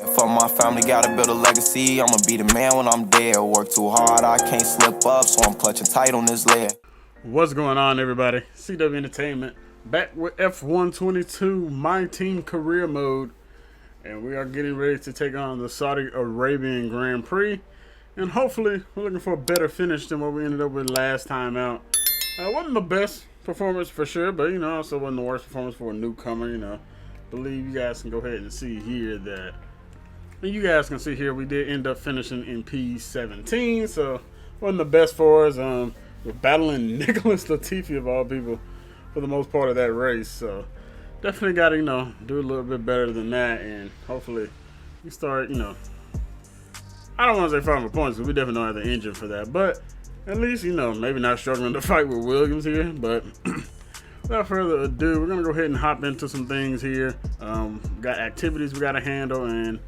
For my family, gotta build a legacy. I'ma be the man when I'm dead. Work too hard, I can't slip up, so I'm clutching tight on this lead. What's going on, everybody? CW Entertainment back with F122 My Team Career Mode, and we are getting ready to take on the Saudi Arabian Grand Prix, and hopefully we're looking for a better finish than what we ended up with last time out. Wasn't the best performance for sure, but also wasn't the worst performance for a newcomer. Believe you guys can go ahead and see here that, and you guys can see here we did end up finishing in P17, so wasn't the best for us. We're battling Nicholas Latifi of all people for the most part of that race, so definitely got to do a little bit better than that, and hopefully we start I don't want to say 500 points because we definitely don't have the engine for that, but at least maybe not struggling to fight with Williams here. But without further ado, we're gonna go ahead and hop into some things here. Got activities we got to handle, and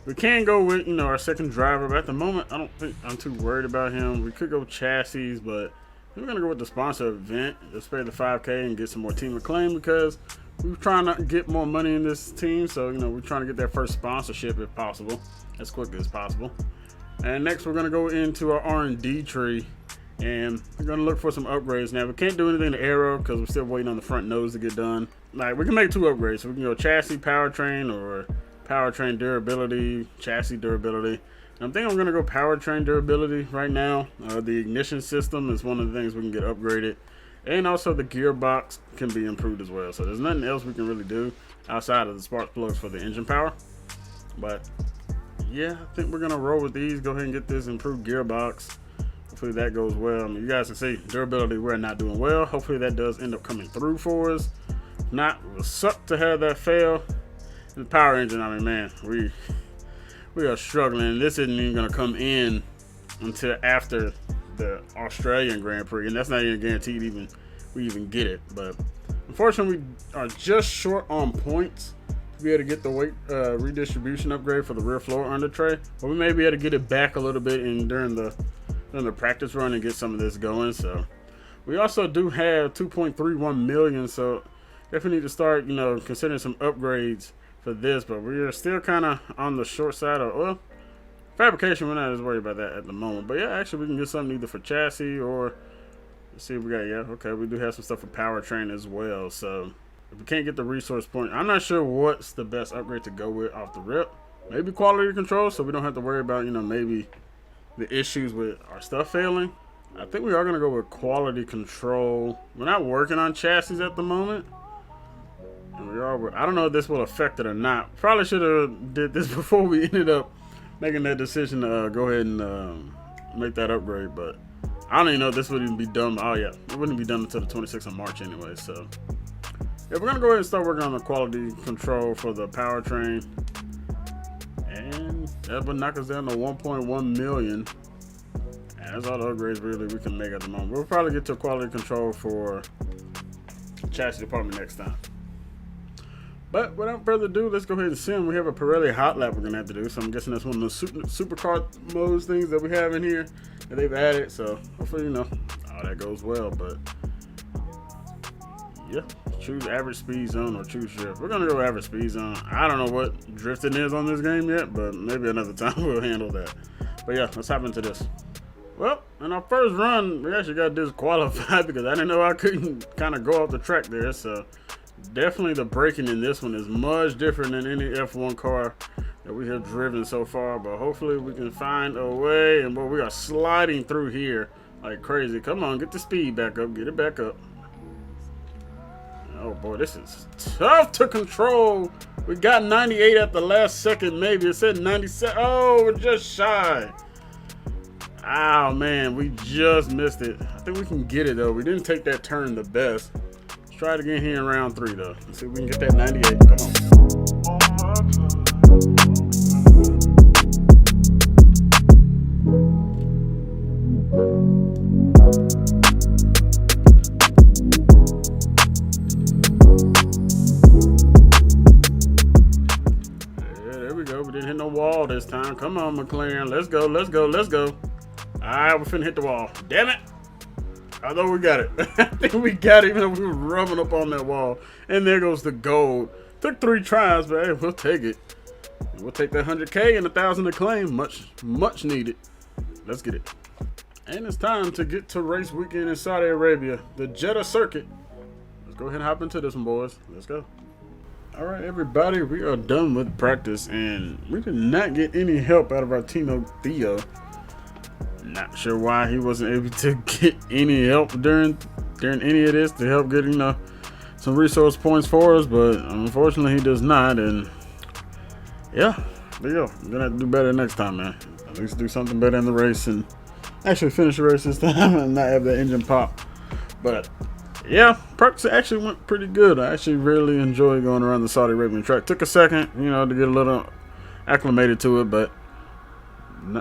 we can go with our second driver, but at the moment I don't think I'm too worried about him. We could go chassis, but we're gonna go with the sponsor event. Let's pay the 5K and get some more team acclaim because we're trying to get more money in this team. So we're trying to get that first sponsorship if possible, as quickly as possible. And next we're gonna go into our R&D tree, and we're gonna look for some upgrades. Now we can't do anything to aero because we're still waiting on the front nose to get done. Like, we can make two upgrades, so we can go chassis powertrain or powertrain durability, chassis durability. I'm thinking I'm gonna go powertrain durability right now. The ignition system is one of the things we can get upgraded, and also the gearbox can be improved as well. So there's nothing else we can really do outside of the spark plugs for the engine power. But yeah, I think we're gonna roll with these. Go ahead and get this improved gearbox. Hopefully that goes well. I mean, you guys can see durability, we're not doing well. Hopefully that does end up coming through for us. If not, it will suck to have that fail. And the power engine, I mean, man, we are struggling. This isn't even gonna come in until after the Australian Grand Prix, and that's not even guaranteed we even get it. But unfortunately, we are just short on points to be able to get the weight redistribution upgrade for the rear floor under tray, but we may be able to get it back a little bit during the practice run and get some of this going. So we also do have 2.31 million, so definitely need to start considering some upgrades for this, but we are still kind of on the short side of, well, fabrication. We're not as worried about that at the moment, but yeah, actually we can get something either for chassis or, let's see what we got. Yeah, okay, we do have some stuff for powertrain as well. So if we can't get the resource point, I'm not sure what's the best upgrade to go with off the rip. Maybe quality control, so we don't have to worry about maybe the issues with our stuff failing. I think we are going to go with quality control. We're not working on chassis at the moment, and I don't know if this will affect it or not. Probably should have did this before we ended up making that decision to go ahead and make that upgrade, but I don't even know if this would even be done. Oh yeah, it wouldn't be done until the 26th of March anyway. So yeah, we're gonna go ahead and start working on the quality control for the powertrain, and that would knock us down to 1.1 million. And that's all the upgrades really we can make at the moment. We'll probably get to quality control for chassis department next time. But without further ado, let's go ahead and sim. We have a Pirelli Hot Lap we're going to have to do. So I'm guessing that's one of those supercar modes things that we have in here that they've added. So hopefully, all that goes well. But yeah, choose average speed zone or choose drift. We're going to go average speed zone. I don't know what drifting is on this game yet, but maybe another time we'll handle that. But yeah, let's hop into this. Well, in our first run, we actually got disqualified because I didn't know I couldn't kind of go off the track there. So definitely the braking in this one is much different than any F1 car that we have driven so far, but hopefully we can find a way. And we are sliding through here like crazy. Come on, get the speed back up, get it back up. Oh boy, this is tough to control. We got 98 at the last second, maybe. It said 97. Oh, we're just shy. Oh man, we just missed it. I think we can get it though. We didn't take that turn the best. Try it again here in round 3 though. Let's see if we can get that 98. Come on. Yeah, there we go. We didn't hit no wall this time. Come on, McLaren. Let's go, let's go, let's go. Alright, we're finna hit the wall. Damn it. I know we got it. I think we got it even though we were rubbing up on that wall. And there goes the gold. Took 3 tries, but hey, we'll take it. We'll take that 100K and 1,000 acclaim. Much needed. Let's get it. And it's time to get to race weekend in Saudi Arabia, the Jeddah circuit. Let's go ahead and hop into this one, boys. Let's go. All right, everybody, we are done with practice, and we did not get any help out of our teammate Theo. Not sure why he wasn't able to get any help during any of this to help get, some resource points for us, but unfortunately he does not. And yeah, there you go. We're gonna have to do better next time, man. At least do something better in the race and actually finish the race this time and not have that engine pop. But yeah, practice actually went pretty good. I actually really enjoyed going around the Saudi Arabian track. Took a second, to get a little acclimated to it, but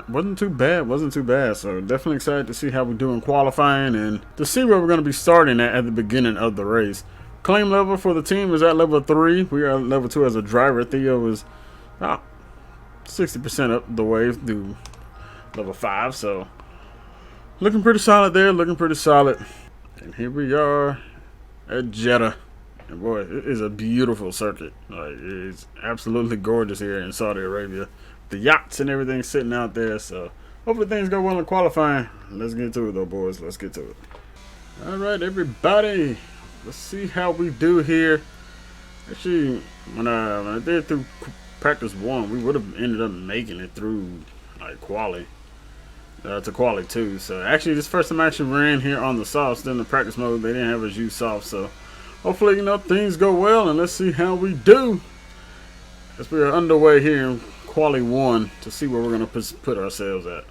wasn't too bad. So definitely excited to see how we do in qualifying and to see where we're going to be starting at the beginning of the race. Claim level for the team is at level 3. We are at level 2 as a driver. Theo is about 60% up the way through level 5. So looking pretty solid there. And here we are at Jeddah. And boy, it is a beautiful circuit. Like, it's absolutely gorgeous here in Saudi Arabia. The yachts and everything sitting out there. So hopefully things go well in qualifying. Let's get to it though, boys. Let's get to it. All right, everybody. Let's see how we do here. Actually, when I did through practice 1, we would have ended up making it through like quali. To quali 2. So actually this first time I actually ran here on the softs. Then the practice mode they didn't have us use soft. So hopefully things go well, and let's see how we do as we are underway here in quali 1 to see where we're gonna put ourselves at.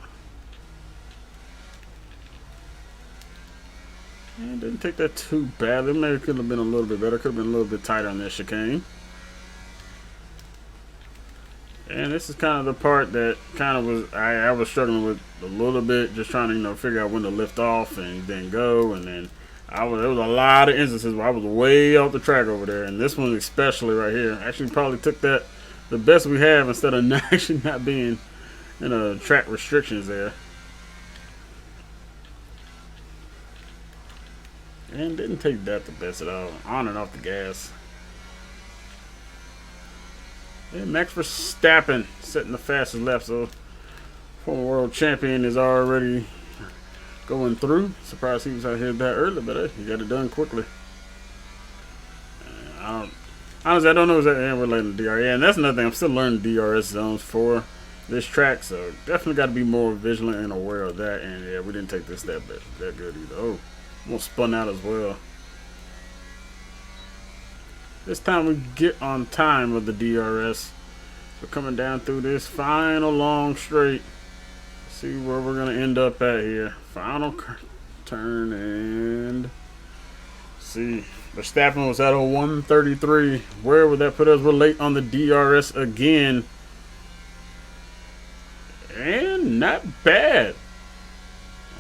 And didn't take that too badly. Maybe it could have been a little bit better. Could have been a little bit tighter on that chicane. And this is kind of the part that kind of was I was struggling with a little bit, just trying to figure out when to lift off and then go. And then there was a lot of instances where I was way off the track over there, and this one especially right here actually probably took that the best we have instead of actually not being in track restrictions there. And didn't take that the best at all, on and off the gas. And Max Verstappen setting the fastest lap, so former world champion is already going through. Surprised he was out here that early, but he got it done quickly. Honestly, I don't know exactly we're letting the DRS. Yeah, and that's another thing. I'm still learning DRS zones for this track, so definitely got to be more vigilant and aware of that. And yeah, we didn't take this that good either. Oh, almost spun out as well. This time we get on time with the DRS. We're coming down through this final long straight. See where we're going to end up at here. Final turn, and see. Verstappen was at a 133. Where would that put us? We're late on the DRS again. And not bad.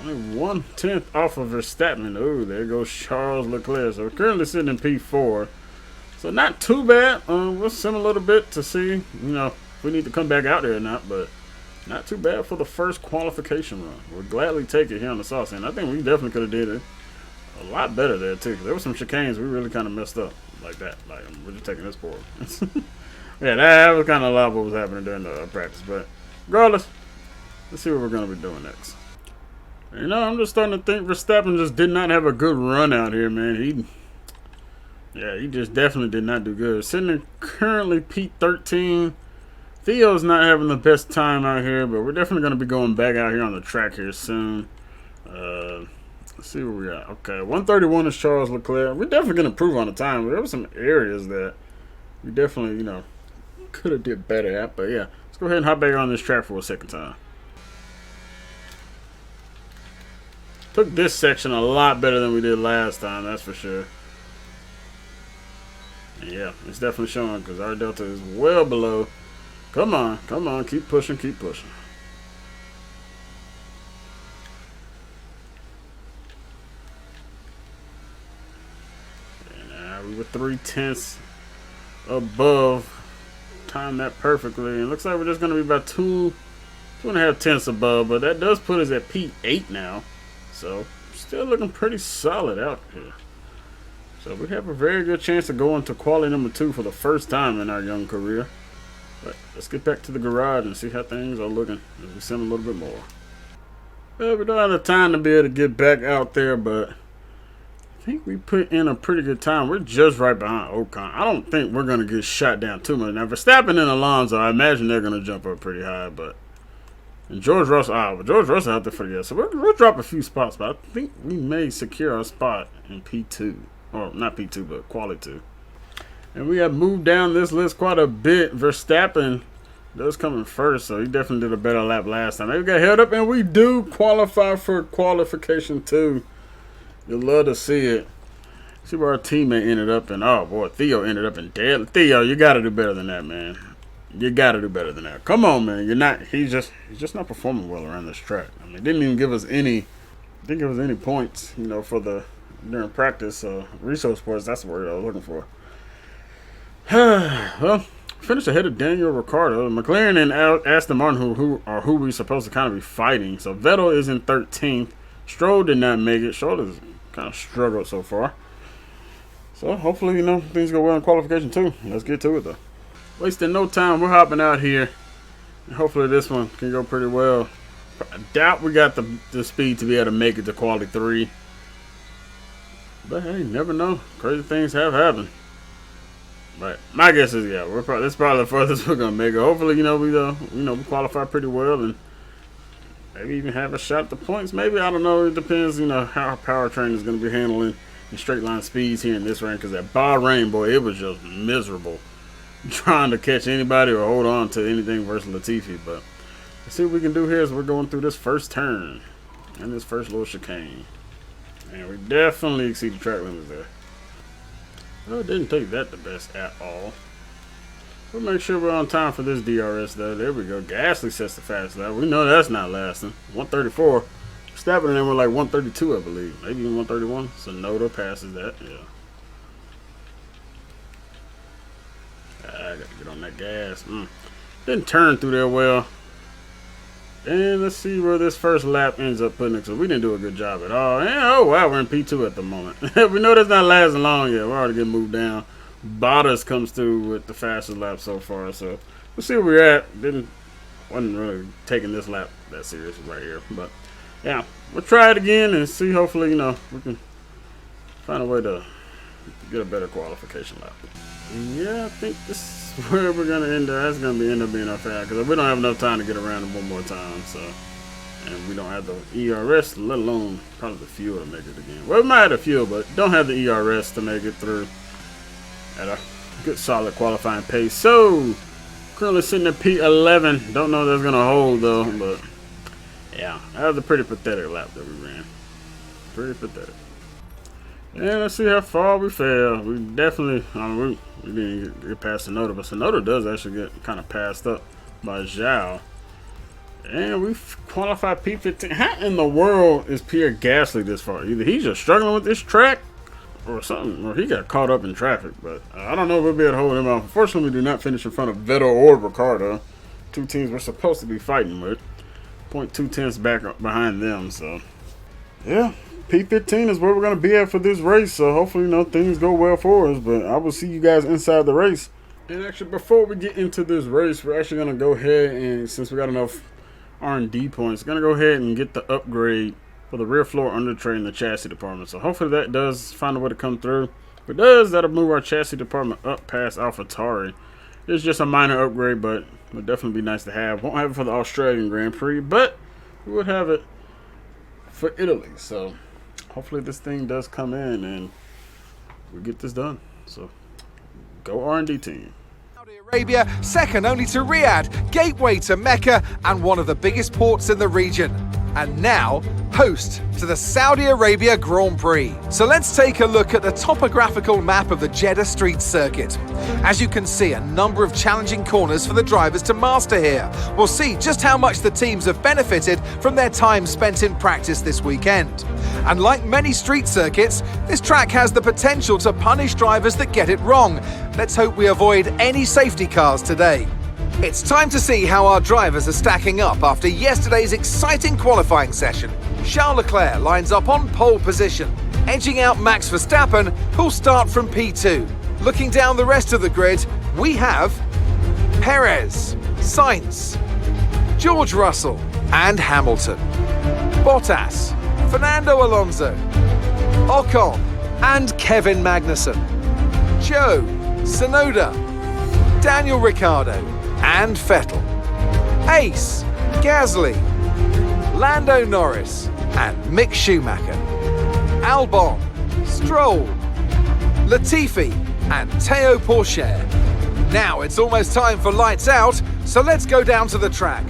Only 1/10 off of Verstappen. Oh, there goes Charles Leclerc. So we're currently sitting in P4. So not too bad. We'll sim a little bit to see, if we need to come back out there or not. But not too bad for the first qualification run. We'll gladly take it here on the sauce. And I think we definitely could have did it a lot better there too. There were some chicanes we really kind of messed up like that. Like, we're just taking this forward. Yeah, that was kind of a lot of what was happening during the practice. But regardless, let's see what we're going to be doing next. I'm just starting to think Verstappen just did not have a good run out here, man. He just definitely did not do good. Sitting in currently P13. Theo's not having the best time out here, but we're definitely going to be going back out here on the track here soon. Let's see where we at. Okay, 131 is Charles Leclerc. We're definitely going to improve on the time. There were some areas that we definitely, could have did better at. But yeah, let's go ahead and hop back on this track for a second time. Took this section a lot better than we did last time, that's for sure. And yeah, it's definitely showing because our delta is well below. Come on, keep pushing, keep pushing. And we were 3/10 above. Timed that perfectly. And it looks like we're just going to be about 2.5 tenths above, but that does put us at P8 now. So, still looking pretty solid out here. So, we have a very good chance of going to quali number 2 for the first time in our young career. But let's get back to the garage and see how things are looking as we sim a little bit more. Well, we don't have the time to be able to get back out there, but I think we put in a pretty good time. We're just right behind Ocon. I don't think we're going to get shot down too much. Now, Verstappen and Alonso, I imagine they're going to jump up pretty high, but and George Russell, George Russell out there for the so we'll drop a few spots, but I think we may secure our spot in P2. Or not P2, but Quali 2. And we have moved down this list quite a bit. Verstappen does come in first, so he definitely did a better lap last time. Maybe we got held up, and we do qualify for Qualification 2. You'll love to see it. See where our teammate ended up in. Oh, boy, Theo ended up in dead. Theo, you got to do better than that, man. You got to do better than that. Come on, man. You're not. He's just not performing well around this track. I mean, didn't even give us any. Didn't give us any points, you know, for the during practice. Resource points. That's the word I was looking for. Well, finished ahead of Daniel Ricciardo. McLaren and Aston Martin, who we supposed to kind of be fighting. So Vettel is in 13th. Stroll did not make it. Stroll has kind of struggled so far. So hopefully, you know, things go well in Qualification 2. Let's get to it though. Wasting no time, we're hopping out here. And hopefully this one can go pretty well. I doubt we got the speed to be able to make it to Quali 3. But hey, you never know. Crazy things have happened. But my guess is, yeah, this is probably the furthest we're gonna make it. Hopefully, we qualify pretty well and maybe even have a shot at the points. Maybe, I don't know. It depends, you know, how powertrain is gonna be handling in straight line speeds here in this range. Because at Bahrain, boy, it was just miserable trying to catch anybody or hold on to anything versus Latifi. But let's see what we can do here as we're going through this first turn and this first little chicane. And we definitely exceed the track limits there. Well, it didn't take that the best at all. We'll make sure we're on time for this DRS though. There we go. Gasly sets the fast lap. We know that's not lasting. 134. Stapping in there with like 132, I believe. Maybe even 131. So Noda passes that. Yeah. I got to get on that gas. Didn't turn through there well. And let's see where this first lap ends up putting it. So we didn't do a good job at all. And oh wow, we're in P2 at the moment. We know that's not lasting long yet. We're already getting moved down. Bottas comes through with the fastest lap so far. So we'll see where we're at. Wasn't really taking this lap that serious right here. But yeah, we'll try it again and see. Hopefully, you know, we can find a way to get a better qualification lap. Yeah, I think this is where we're gonna end up. That's gonna end up being our fast because we don't have enough time to get around it one more time. So, and we don't have the ERS, let alone probably the fuel to make it again. Well, we might have the fuel, but don't have the ERS to make it through at a good, solid qualifying pace. So, currently sitting at P11. Don't know if that's gonna hold though, but yeah, that was a pretty pathetic lap that we ran. Pretty pathetic. And let's see how far we fell. We definitely, we didn't get past Sonoda, but Sonoda does actually get kind of passed up by Zhao. And we qualified P15. How in the world is Pierre Gasly this far? Either he's just struggling with this track or something, or he got caught up in traffic. But I don't know if we'll be able to hold him off. Unfortunately, we do not finish in front of Vettel or Ricciardo. Two teams we're supposed to be fighting with. 0.2 tenths back behind them, so yeah. P15 is where we're going to be at for this race, so hopefully, you know, things go well for us, but I will see you guys inside the race. And actually, before we get into this race, we're actually going to go ahead and, since we got enough R&D points, going to go ahead and get the upgrade for the rear floor under tray in the chassis department. So hopefully that does find a way to come through. If it does, that'll move our chassis department up past AlphaTauri. It's just a minor upgrade, but it would definitely be nice to have. Won't have it for the Australian Grand Prix, but we would have it for Italy, so hopefully this thing does come in and we get this done. So go R&D team. Saudi Arabia, second only to Riyadh, gateway to Mecca and one of the biggest ports in the region. And now, host to the Saudi Arabia Grand Prix. So let's take a look at the topographical map of the Jeddah street circuit. As you can see, a number of challenging corners for the drivers to master here. We'll see just how much the teams have benefited from their time spent in practice this weekend. And like many street circuits, this track has the potential to punish drivers that get it wrong. Let's hope we avoid any safety cars today. It's time to see how our drivers are stacking up after yesterday's exciting qualifying session. Charles Leclerc lines up on pole position, edging out Max Verstappen, who'll start from P2. Looking down the rest of the grid, we have Perez, Sainz, George Russell and Hamilton, Bottas, Fernando Alonso, Ocon and Kevin Magnussen, Joe, Tsunoda, Daniel Ricciardo and Vettel, Ace, Gasly, Lando Norris and Mick Schumacher, Albon, Stroll, Latifi and Théo Pourchaire. Now it's almost time for lights out, so let's go down to the track.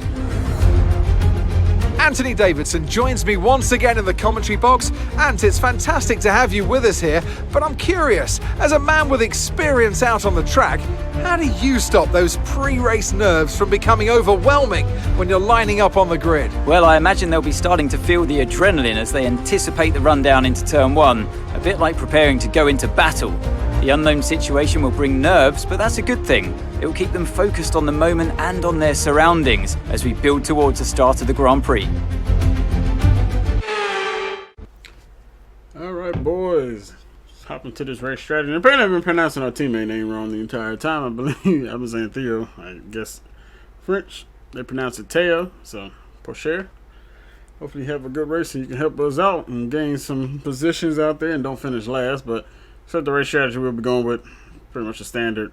Anthony Davidson joins me once again in the commentary box, and it's fantastic to have you with us here, but I'm curious, as a man with experience out on the track, how do you stop those pre-race nerves from becoming overwhelming when you're lining up on the grid? Well, I imagine they'll be starting to feel the adrenaline as they anticipate the rundown into turn 1, a bit like preparing to go into battle. The unknown situation will bring nerves, but that's a good thing. It will keep them focused on the moment and on their surroundings as we build towards the start of the Grand Prix. Alright, boys. Let's hop into this race strategy. Apparently I've been pronouncing our teammate name wrong the entire time. I believe I've been saying Theo. I guess French, they pronounce it Théo. So, Pourchaire. Hopefully you have a good race and you can help us out and gain some positions out there and don't finish last. But except the race strategy we'll be going with, pretty much a standard.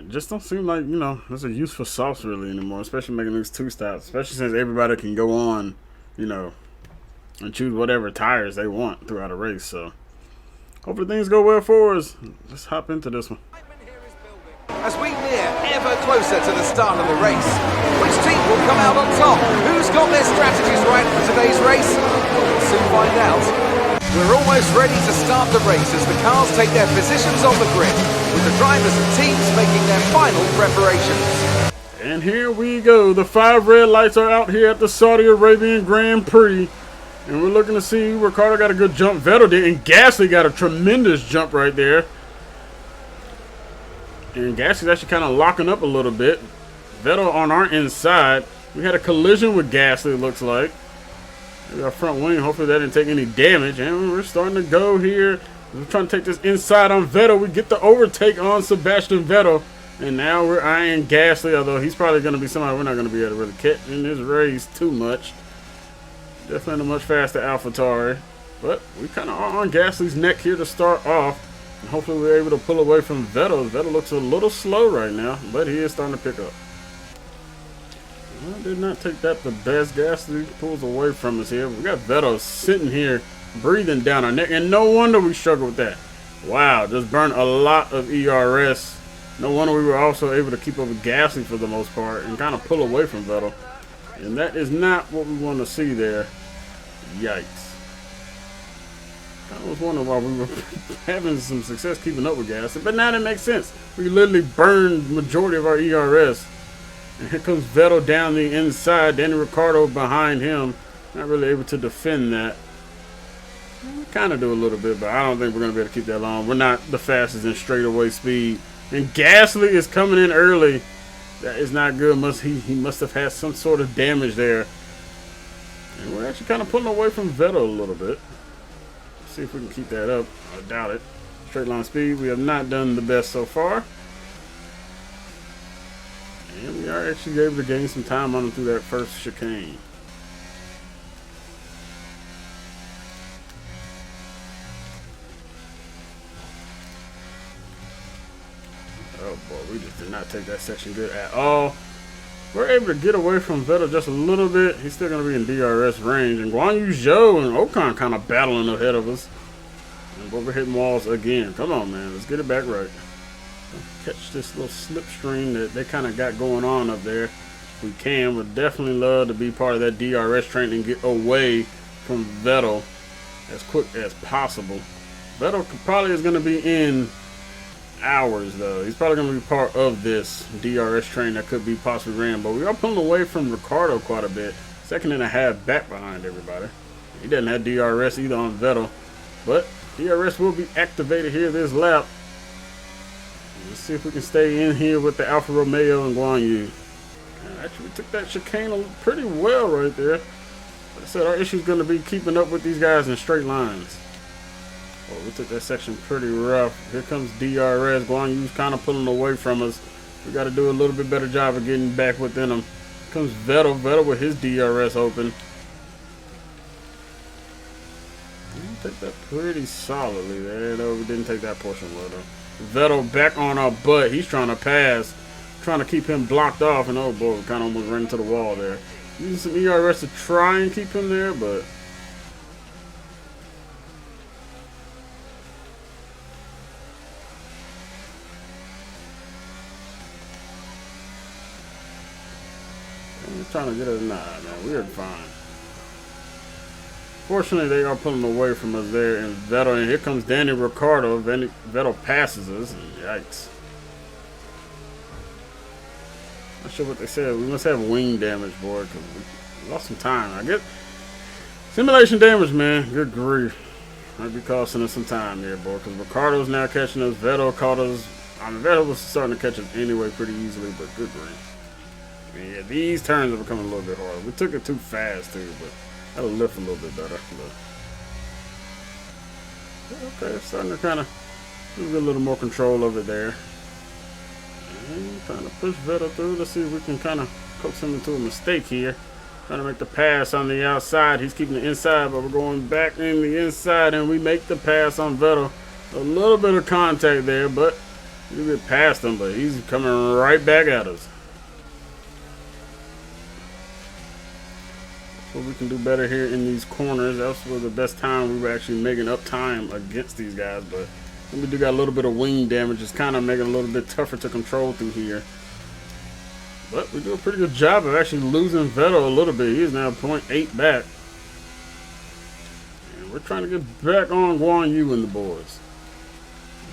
Just don't seem like, there's a use for sauce really anymore, especially making these 2 stops, especially since everybody can go on, and choose whatever tires they want throughout a race. So hopefully things go well for us. Let's hop into this one. As we near ever closer to the start of the race, which team will come out on top? Who's got their strategies right for today's race? We'll soon find out. We're almost ready to start the race as the cars take their positions on the grid, with the drivers and teams making their final preparations. And here we go. The 5 red lights are out here at the Saudi Arabian Grand Prix. And we're looking to see Ricciardo got a good jump. Vettel did, and Gasly got a tremendous jump right there. And Gasly's actually kind of locking up a little bit. Vettel on our inside. We had a collision with Gasly, it looks like. Maybe our front wing, hopefully that didn't take any damage. And we're starting to go here. We're trying to take this inside on Vettel. We get the overtake on Sebastian Vettel. And now we're eyeing Gasly, although he's probably going to be somebody we're not going to be able to really catch in this race too much. Definitely a much faster AlphaTauri. But we kind of are on Gasly's neck here to start off. And hopefully we're able to pull away from Vettel. Vettel looks a little slow right now, but he is starting to pick up. I did not take that the best. Gasly pulls away from us here. We got Vettel sitting here, breathing down our neck. And no wonder we struggle with that. Wow, just burned a lot of ERS. No wonder we were also able to keep up with Gasly for the most part and kind of pull away from Vettel. And that is not what we want to see there. Yikes. I was wondering why we were having some success keeping up with Gasly. But now that makes sense. We literally burned the majority of our ERS. And here comes Vettel down the inside. Danny Ricciardo behind him. Not really able to defend that. We kind of do a little bit, but I don't think we're going to be able to keep that long. We're not the fastest in straightaway speed. And Gasly is coming in early. That is not good. He must have had some sort of damage there. And we're actually kind of pulling away from Vettel a little bit. Let's see if we can keep that up. I doubt it. Straight line speed, we have not done the best so far. And we are actually able to gain some time on them through that first chicane. Oh boy, we just did not take that section good at all. We're able to get away from Vettel just a little bit. He's still going to be in DRS range. And Guan Yu Zhou and Ocon kind of battling ahead of us. But we're hitting walls again. Come on, man. Let's get it back right. Catch this little slipstream that they kind of got going on up there. If we can, would definitely love to be part of that DRS train and get away from Vettel as quick as possible. Vettel probably is going to be in hours, though. He's probably going to be part of this DRS train that could be possibly ran. But we are pulling away from Ricciardo quite a bit. 2.5 back behind everybody. He doesn't have DRS either on Vettel. But DRS will be activated here this lap. Let's see if we can stay in here with the Alfa Romeo and Guan Yu. Actually, we took that chicane pretty well right there. Like I said, our issue is going to be keeping up with these guys in straight lines. Oh, we took that section pretty rough. Here comes DRS. Guan Yu's kind of pulling away from us. We got to do a little bit better job of getting back within them. Comes Vettel. Vettel with his DRS open. Take that pretty solidly there. No, we didn't take that portion well though. Vettel back on our butt. He's trying to pass, trying to keep him blocked off, and oh boy, we kind of almost ran into the wall there. Using some ERS to try and keep him there, but we're trying to get it. Nah, man, we are fine. Fortunately, they are pulling away from us there, and Vettel, and here comes Danny Ricciardo. Vettel passes us, and yikes. Not sure what they said. We must have wing damage, boy, because we lost some time. I get simulation damage, man. Good grief. Might be costing us some time here, boy, because Ricciardo's now catching us. Vettel caught us. I mean, Vettel was starting to catch us anyway pretty easily, but good grief. Yeah, these turns are becoming a little bit harder. We took it too fast, too, but that'll lift a little bit better. But okay, starting to kind of get a little more control of it there. And trying to push Vettel through. Let's see if we can kind of coax him into a mistake here. Trying to make the pass on the outside. He's keeping the inside, but we're going back in the inside, and we make the pass on Vettel. A little bit of contact there, but we get past him, but he's coming right back at us. What we can do better here in these corners. That was the best time we were actually making up time against these guys, but we do got a little bit of wing damage. It's kind of making it a little bit tougher to control through here. But we do a pretty good job of actually losing Vettel a little bit. He is now 0.8 back. And we're trying to get back on Guan Yu and the boys.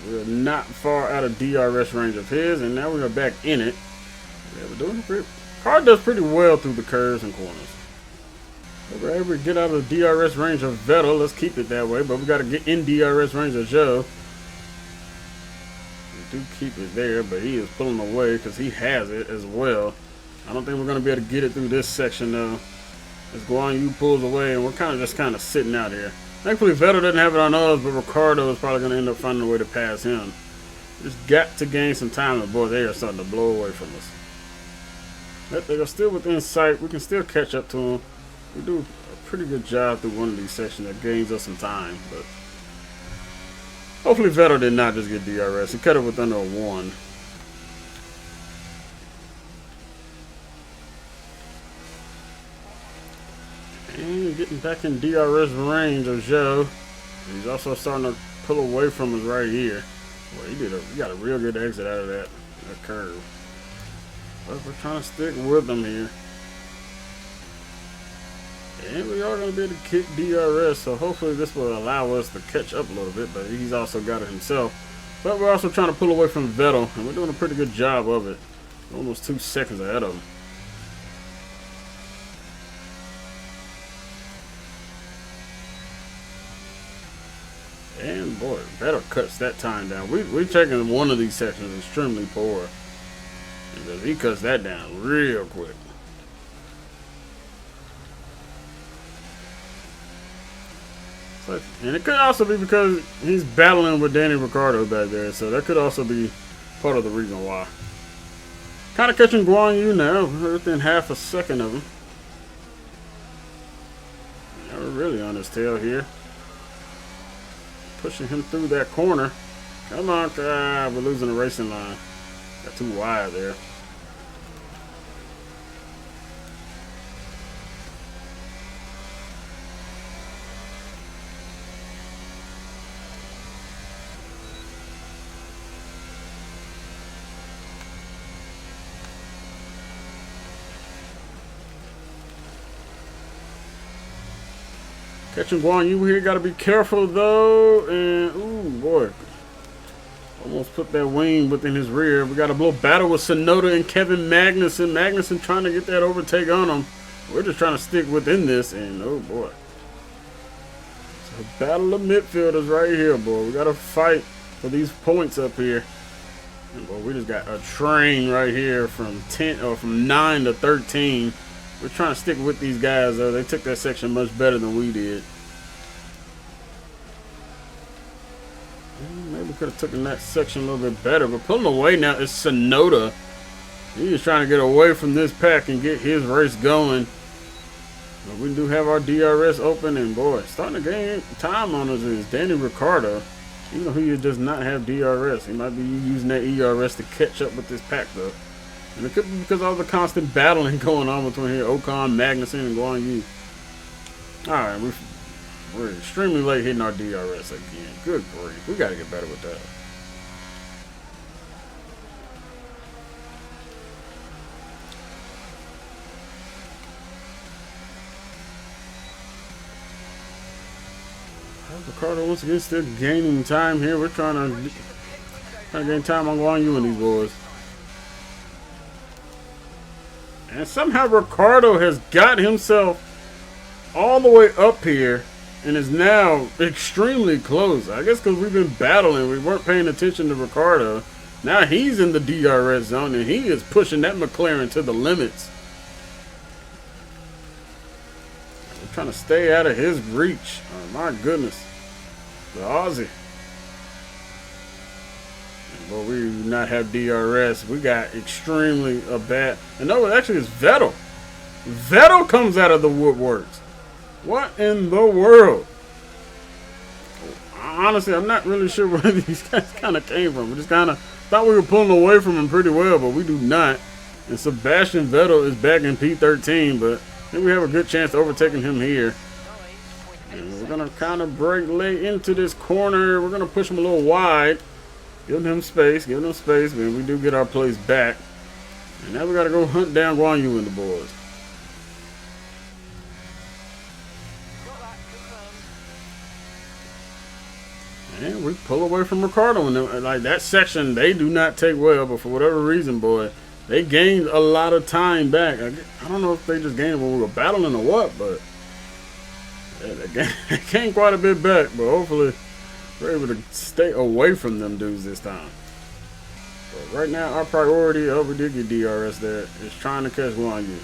We're not far out of DRS range of his, and now we are back in it. Yeah, we're doing pretty. Car does pretty well through the curves and corners. If we're able to get out of the DRS range of Vettel, let's keep it that way, but we got to get in DRS range of Joe. We do keep it there, but he is pulling away because he has it as well. I don't think we're going to be able to get it through this section though. As Guan Yu pulls away, and we're kind of sitting out here. Thankfully, Vettel doesn't have it on us, but Ricciardo is probably going to end up finding a way to pass him. Just got to gain some time, and boy, they are starting to blow away from us. But they are still within sight. We can still catch up to them. We do a pretty good job through one of these sections that gains us some time, but hopefully Vettel did not just get DRS. He cut it with under a 1. And getting back in DRS range of Joe. He's also starting to pull away from us right here. Well, he got a real good exit out of that curve. But we're trying to stick with him here. And we are going to be able to kick DRS, so hopefully this will allow us to catch up a little bit, but he's also got it himself. But we're also trying to pull away from Vettel, and we're doing a pretty good job of it. Almost 2 seconds ahead of him. And boy, Vettel cuts that time down. We're checking one of these sections extremely poor. Because he cuts that down real quick. And it could also be because he's battling with Danny Ricciardo back there, so that could also be part of the reason why. Kind of catching Guan Yu now, within half a second of him. Yeah, we're really on his tail here. Pushing him through that corner. Come on, we're losing the racing line. Got too wide there. Catching Guan Yu here, got to be careful though, and ooh boy, almost put that wing within his rear. We got a little battle with Tsunoda and Kevin Magnussen. Magnussen trying to get that overtake on him. We're just trying to stick within this, and oh boy, it's a battle of midfielders right here, boy. We got to fight for these points up here. And boy, we just got a train right here from 9 to 13. We're trying to stick with these guys, though. They took that section much better than we did. Maybe we could have taken that section a little bit better. But pulling away now is Tsunoda. He is trying to get away from this pack and get his race going. But we do have our DRS open, and boy, starting to gain time on us is Danny Ricciardo. Even though he does not have DRS, he might be using that ERS to catch up with this pack though. And it could be because of all the constant battling going on between here, Ocon, Magnussen, and Guan Yu. Alright, we're extremely late hitting our DRS again. Good grief. We got to get better with that. Ricciardo once again still gaining time here. We're trying to gain time on Guan Yu and these boys. And somehow Ricciardo has got himself all the way up here and is now extremely close. I guess because we've been battling, we weren't paying attention to Ricciardo. Now he's in the DRS zone and he is pushing that McLaren to the limits. We're trying to stay out of his reach. Oh my goodness. The Aussie. But we do not have DRS. We got extremely bad. And no, it actually is Vettel. Vettel comes out of the woodworks. What in the world? Honestly, I'm not really sure where these guys kind of came from. We just kind of thought we were pulling away from him pretty well, but we do not. And Sebastian Vettel is back in P13, but I think we have a good chance of overtaking him here. And we're going to kind of break late into this corner. We're going to push him a little wide. Giving him space, man. We do get our place back. And now we got to go hunt down Guan Yu and the boys. And we pull away from Ricciardo. And like that section, they do not take well. But for whatever reason, boy, they gained a lot of time back. I don't know if they just gained it when we were battling or what, but yeah, they gained quite a bit back. But hopefully we're able to stay away from them dudes this time. But right now, our priority, we did get DRS there, is trying to catch Guan Yu.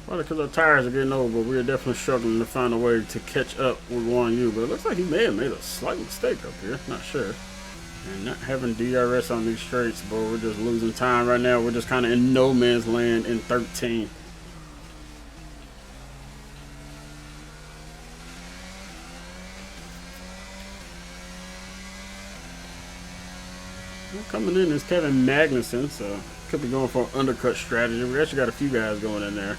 Probably because our tires are getting old, but we're definitely struggling to find a way to catch up with Guan Yu. But it looks like he may have made a slight mistake up here. Not sure. And not having DRS on these straights, but we're just losing time right now. We're just kind of in no man's land in 13. Coming in is Kevin Magnussen, so could be going for an undercut strategy. We actually got a few guys going in there.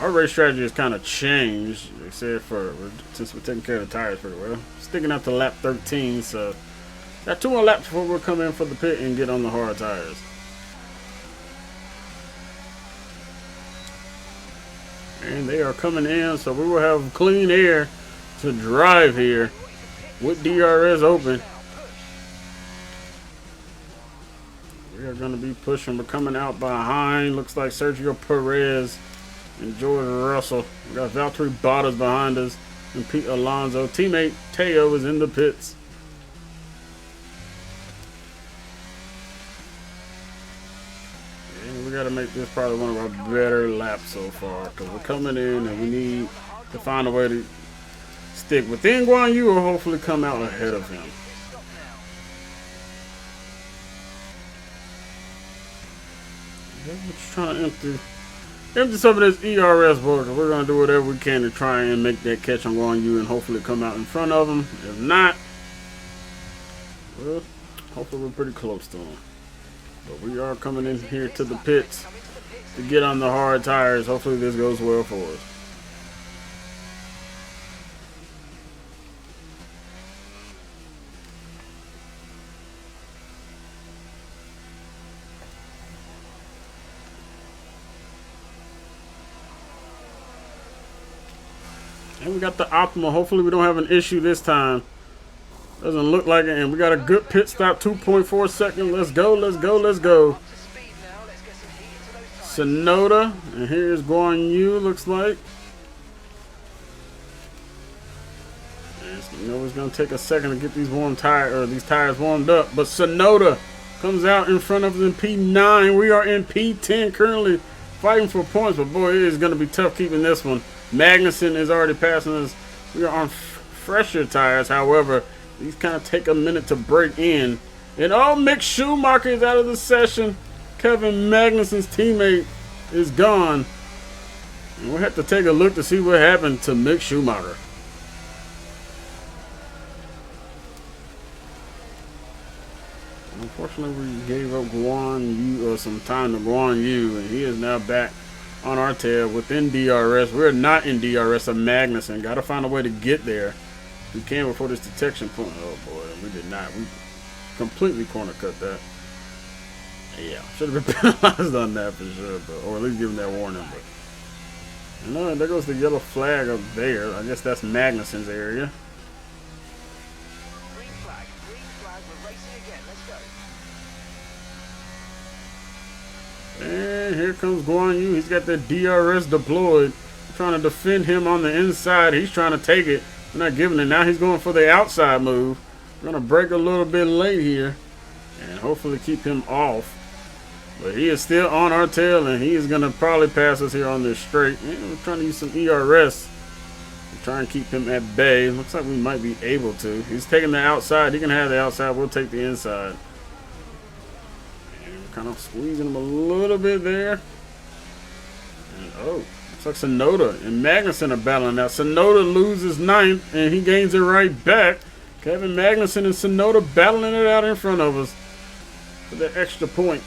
Our race strategy has kind of changed, except for since we're taking care of the tires pretty well. Sticking up to lap 13, so got 2 more laps before we'll come in for the pit and get on the hard tires. And they are coming in, so we will have clean air to drive here with DRS open. We are going to be pushing. We're coming out behind. Looks like Sergio Perez and George Russell. We got Valtteri Bottas behind us and Pete Alonso. Teammate Teo is in the pits. And we got to make this probably one of our better laps so far because we're coming in and we need to find a way to stick within Guan Yu or hopefully come out ahead of him. We're just trying to empty some of this ERS board. We're going to do whatever we can to try and make that catch on Guan Yu and hopefully come out in front of him. If not, well, hopefully we're pretty close to him. But we are coming in here to the pits to get on the hard tires. Hopefully this goes well for us. And we got the optimal. Hopefully we don't have an issue this time. Doesn't look like it. And we got a good pit stop. 2.4 seconds. Let's go. Let's go. Let's go. Sonoda. And here's Guan Yu, looks like. And you know it's going to take a second to get these tires warmed up. But Sonoda comes out in front of us in P9. We are in P10 currently fighting for points. But boy, it is going to be tough keeping this one. Magnussen is already passing us. We are on fresher tires. However, these kind of take a minute to break in. And Mick Schumacher is out of the session. Kevin Magnussen's teammate is gone. And we'll have to take a look to see what happened to Mick Schumacher. Unfortunately, we gave up Guan Yu some time to Guan Yu, and he is now back on our tail within DRS. We're not in DRS of Magnussen. Got to find a way to get there. We can before this detection point. Oh boy, we did not. We completely corner cut that. Yeah, should have been penalized on that for sure, but or at least give him that warning. But no, there goes the yellow flag up there. I guess that's Magnussen's area. Green flag, we're racing again, let's go. And here comes Guan Yu. He's got that DRS deployed. Trying to defend him on the inside. He's trying to take it. We're not giving it. Now he's going for the outside move. We're going to break a little bit late here and hopefully keep him off. But he is still on our tail, and he is going to probably pass us here on this straight. And we're trying to use some ERS to try and keep him at bay. Looks like we might be able to. He's taking the outside. He can have the outside. We'll take the inside. And we're kind of squeezing him a little bit there. And looks like Sonoda and Magnussen are battling now. Sonoda loses 9th, and he gains it right back. Kevin Magnussen and Sonoda battling it out in front of us for that extra point.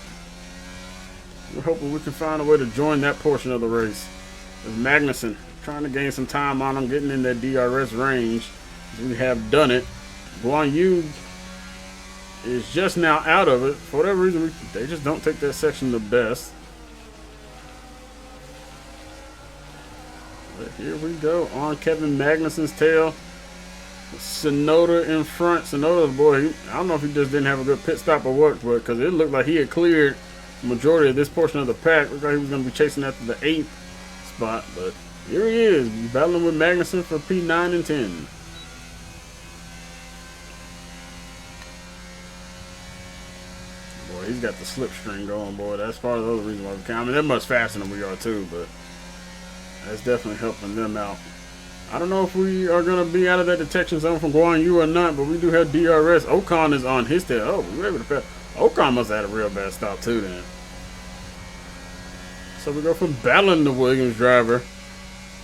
We're hoping we can find a way to join that portion of the race. As Magnussen trying to gain some time on him, getting in that DRS range. We have done it. Guan Yu is just now out of it. For whatever reason, they just don't take that section the best. But here we go on Kevin Magnussen's tail. Sonoda in front. Sonoda, boy, I don't know if he just didn't have a good pit stop or what, but because it looked like he had cleared the majority of this portion of the pack. Looked like he was going to be chasing after the 8th spot, but here he is, battling with Magnussen for P9 and 10. Boy, he's got the slipstream going, boy. That's part of the other reason why we can. I mean, they're much faster than we are too, but that's definitely helping them out. I don't know if we are going to be out of that detection zone from Guan Yu or not, but we do have DRS. Ocon is on his tail. Oh, we were able to pass. Ocon must have had a real bad stop too then. So we go from battling the Williams driver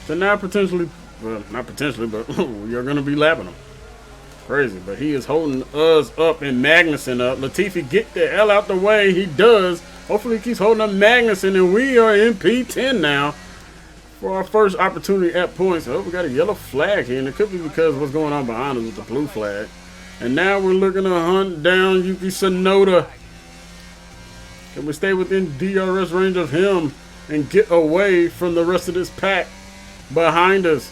to now potentially, well, not potentially, but we are going to be lapping him. Crazy, but he is holding us up and Magnussen up. Latifi, get the hell out the way. He does. Hopefully he keeps holding up Magnussen, and we are in P10 now for our first opportunity at points. Oh, we got a yellow flag here, and it could be because of what's going on behind us with the blue flag. And now we're looking to hunt down Yuki Tsunoda. Can we stay within DRS range of him and get away from the rest of this pack behind us?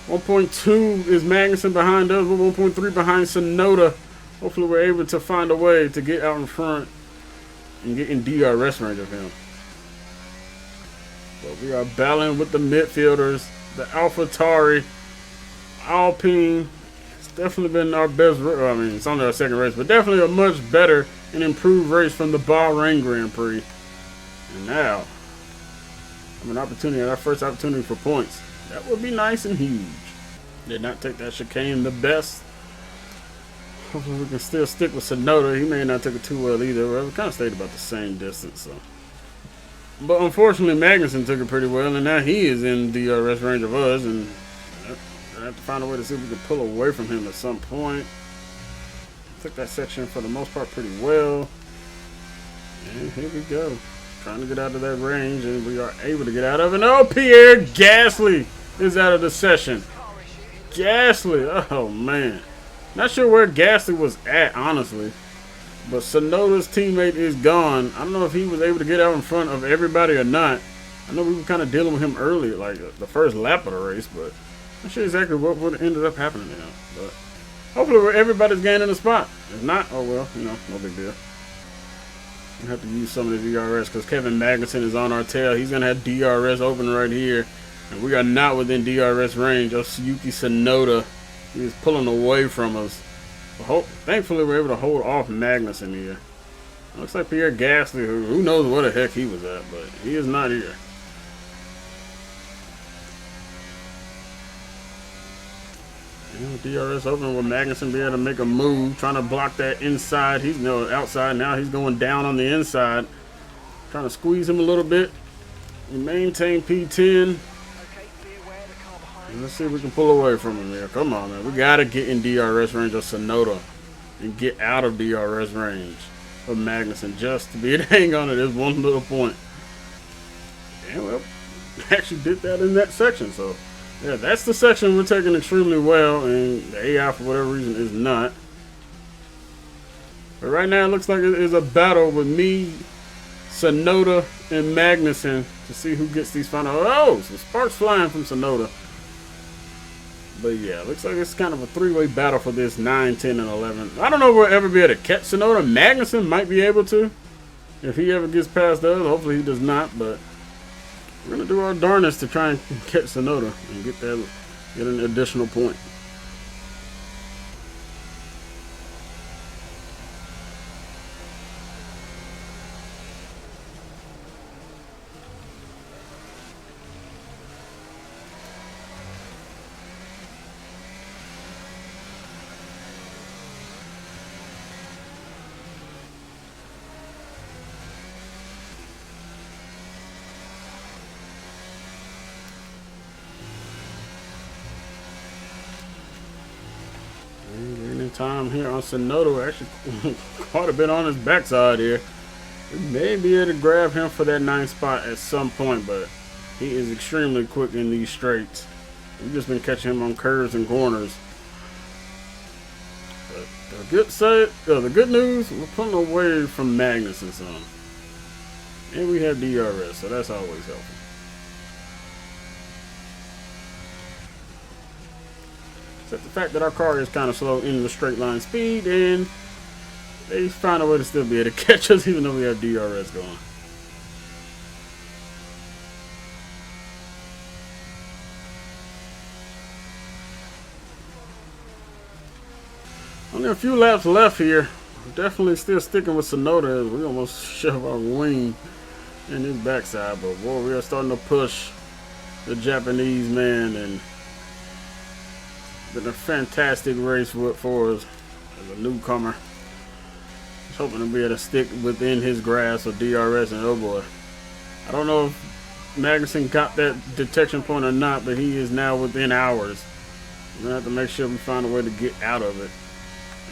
1.2 is Magnussen behind us. We're 1.3 behind Tsunoda. Hopefully we're able to find a way to get out in front and get in DRS range of him. But we are battling with the midfielders, the AlphaTauri, Alpine. It's definitely been our best. I mean, it's only our second race, but definitely a much better and improved race from the Bahrain Grand Prix. And now, have an opportunity, our first opportunity for points. That would be nice and huge. Did not take that chicane the best. Hopefully we can still stick with Tsunoda. He may not take it too well either. Well, we kind of stayed about the same distance, so. But unfortunately, Magnussen took it pretty well, and now he is in DRS range of us, and I have to find a way to see if we can pull away from him at some point. Took that section for the most part pretty well. And here we go. Trying to get out of that range, and we are able to get out of it. Oh, Pierre Gasly is out of the session. Gasly, oh man. Not sure where Gasly was at, honestly. But Tsunoda's teammate is gone. I don't know if he was able to get out in front of everybody or not. I know we were kind of dealing with him early, like the first lap of the race, but I'm not sure exactly what would have ended up happening now. But hopefully everybody's gaining a spot. If not, oh well, you know, no big deal. We have to use some of the DRS because Kevin Magnussen is on our tail. He's going to have DRS open right here. And we are not within DRS range of Yuki Tsunoda. He is pulling away from us. Thankfully, we're able to hold off Magnussen here. Looks like Pierre Gasly, who knows where the heck he was at, but he is not here. And DRS open with Magnussen be able to make a move, trying to block that inside. He's outside now. He's going down on the inside, trying to squeeze him a little bit. We maintain P10. Okay, be aware the car behind. And let's see if we can pull away from him here. Come on, man. We got to get in DRS range of Tsunoda and get out of DRS range of Magnussen just to be able to hang on to this one little point. And well, actually did that in that section. So, yeah, that's the section we're taking extremely well, and the AI, for whatever reason, is not. But right now, it looks like it is a battle with me, Tsunoda, and Magnussen to see who gets these final. Oh, some sparks flying from Tsunoda. But yeah, looks like it's kind of a three-way battle for this 9, 10, and 11. I don't know if we'll ever be able to catch Tsunoda. Magnussen might be able to if he ever gets past us. Hopefully he does not, but we're going to do our darnest to try and catch Tsunoda and get an additional point. Time here on Tsunoda, actually quite a bit on his backside here. We may be able to grab him for that 9th spot at some point, but he is extremely quick in these straights. We've just been catching him on curves and corners. But the good news, we're pulling away from Magnussen some. And we have DRS, so that's always helpful. Except the fact that our car is kind of slow in the straight line speed, and they find a way to still be able to catch us even though we have DRS going. Only a few laps left here. Definitely still sticking with Tsunoda as we almost shove our wing in his backside, but boy, we are starting to push the Japanese man, and been a fantastic race for us as a newcomer. Just hoping to be able to stick within his grasp of DRS, and oh boy, I don't know if Magnussen got that detection point or not, but he is now within ours. We're gonna have to make sure we find a way to get out of it,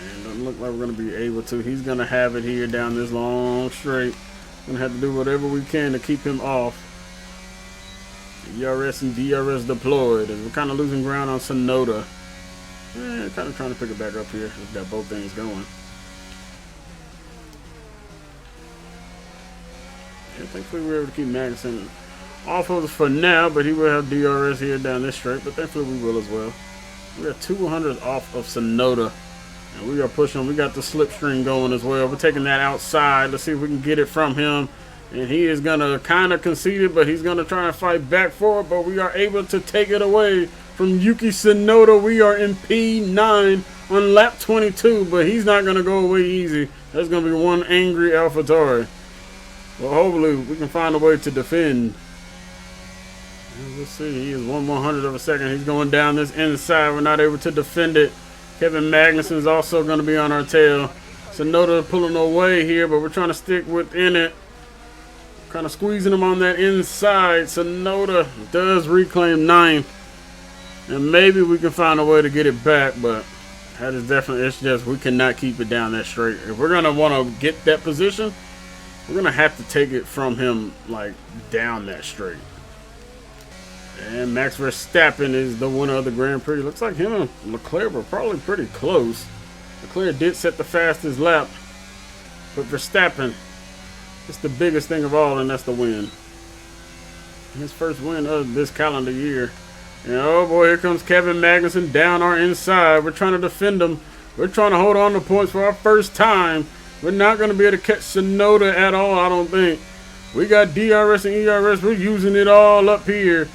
and doesn't look like we're gonna be able to. He's gonna have it here down this long straight. Gonna have to do whatever we can to keep him off. ERS and DRS deployed, and we're kind of losing ground on Tsunoda. Kind of trying to pick it back up here. We've got both things going. Yeah, thankfully we were able to keep Magnussen off of us for now, but he will have DRS here down this straight, but thankfully we will as well. We got 200 off of Tsunoda, and we are pushing. We got the slipstream going as well. We're taking that outside. Let's see if we can get it from him. And he is going to kind of concede it, but he's going to try and fight back for it, but we are able to take it away from Yuki Tsunoda. We are in P9 on lap 22, but he's not going to go away easy. That's going to be one angry AlphaTauri. Well, hopefully we can find a way to defend. And we'll see. He is 1/100 of a second. He's going down this inside. We're not able to defend it. Kevin Magnussen is also going to be on our tail. Tsunoda pulling away here, but we're trying to stick within it. Kind of squeezing him on that inside. Tsunoda does reclaim 9th. And maybe we can find a way to get it back, but that is definitely, it's just we cannot keep it down that straight. If we're going to want to get that position, we're going to have to take it from him, like, down that straight. And Max Verstappen is the winner of the Grand Prix. Looks like him and Leclerc were probably pretty close. Leclerc did set the fastest lap, but Verstappen, it's the biggest thing of all, and that's the win. His first win of this calendar year. And oh boy, here comes Kevin Magnussen down our inside. We're trying to defend him. We're trying to hold on to points for our first time. We're not going to be able to catch Tsunoda at all, I don't think. We got DRS and ERS. We're using it all up here.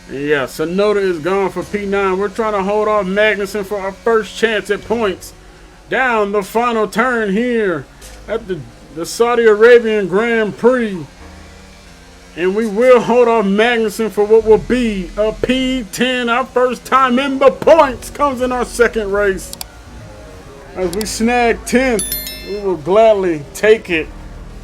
And yeah, Tsunoda is gone for P9. We're trying to hold off Magnussen for our first chance at points. Down the final turn here at the Saudi Arabian Grand Prix. And we will hold off Magnussen for what will be a P10. Our first time in the points comes in our second race. As we snag 10th, we will gladly take it.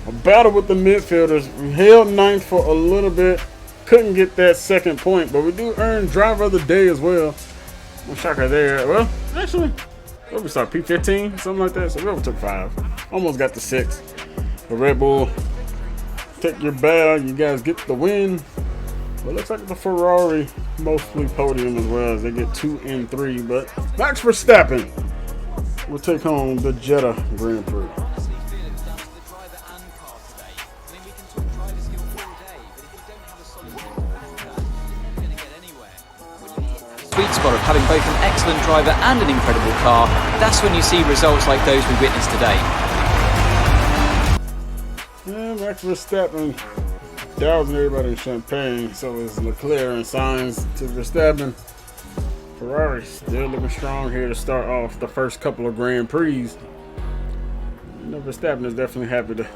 A battle with the midfielders. We held 9th for a little bit. Couldn't get that second point, but we do earn driver of the day as well. No shocker there. Well, actually, what we start, P15? Something like that. So we overtook 5. Almost got to 6. The Red Bull. Take your bow, you guys get the win. Well, looks like the Ferrari mostly podium as well, as they get 2 and 3. But Max Verstappen will take home the Jeddah Grand Prix. Sweet spot of having both an excellent driver and an incredible car. That's when you see results like those we witnessed today. Yeah, Max Verstappen dousing everybody in champagne. So is Leclerc, and signs to Verstappen. Ferrari still looking strong here to start off the first couple of Grand Prix. You know, Verstappen is definitely happy to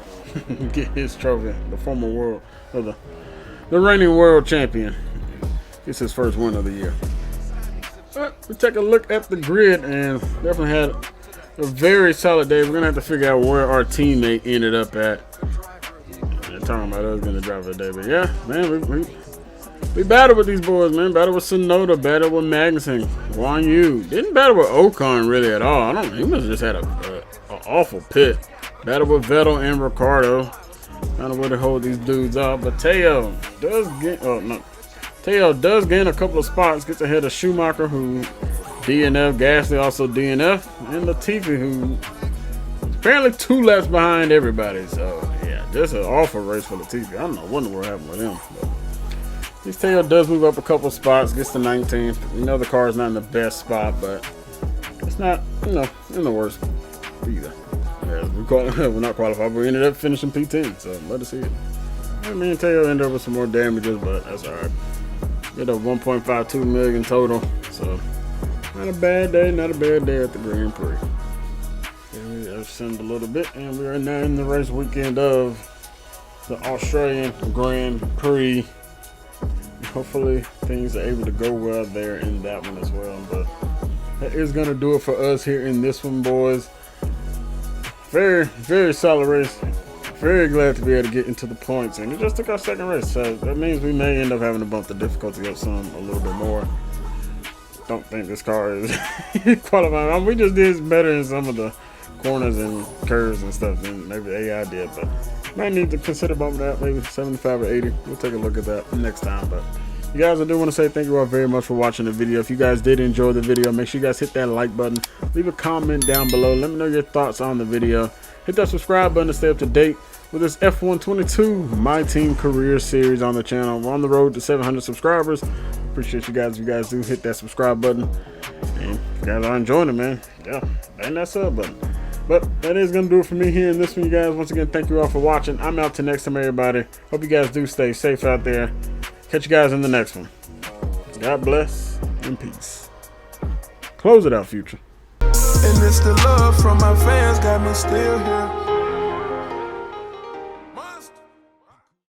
get his trophy, the former world, or the reigning world champion. It's his first win of the year. But we take a look at the grid and definitely had a very solid day. We're gonna have to figure out where our teammate ended up at. They're talking about us being the driver of the day, but yeah, man, we battled with these boys, man. Battled with Sonoda, battled with Magnussen, Guan Yu. Didn't battle with Ocon really at all. He must have just had an awful pit. Battled with Vettel and Ricardo. I don't know where to hold these dudes up, but Teo does gain a couple of spots, gets ahead of Schumacher, who DNF, Gasly also DNF, and Latifi, who apparently 2 laps behind everybody. So yeah, just an awful race for Latifi. I don't know what in the world happened with him. But at least Teo does move up a couple of spots, gets to 19th. We know the car is not in the best spot, but it's not, in the worst either. Yeah, we're not qualified, but we ended up finishing P10, so let us see it. Yeah, me and Teo ended up with some more damages, but that's alright. Get a 1.52 million total, so not a bad day, not a bad day at the Grand Prix. And we ascend a little bit, and we are now in the race weekend of the Australian Grand Prix. Hopefully things are able to go well there in that one as well, but that is going to do it for us here in this one, boys. Very, very solid race. Very glad to be able to get into the points, and we just took our second race, so that means we may end up having to bump the difficulty up some a little bit more. Don't think this car is qualified. We just did better in some of the corners and curves and stuff than maybe the AI did, but might need to consider bumping that, maybe 75 or 80. We'll take a look at that next time. But you guys, I do want to say thank you all very much for watching the video. If you guys did enjoy the video, make sure you guys hit that like button, leave a comment down below, let me know your thoughts on the video. Hit that subscribe button to stay up to date with this F122 My Team Career series on the channel. We're on the road to 700 subscribers. Appreciate you guys. If you guys do hit that subscribe button, and if you guys are enjoying it, man, yeah, bang that sub button. But that is gonna do it for me here in this one, you guys. Once again, thank you all for watching. I'm out till next time, everybody. Hope you guys do stay safe out there. Catch you guys in the next one. God bless and peace. Close it out, Future. And it's the love from my fans got me still here.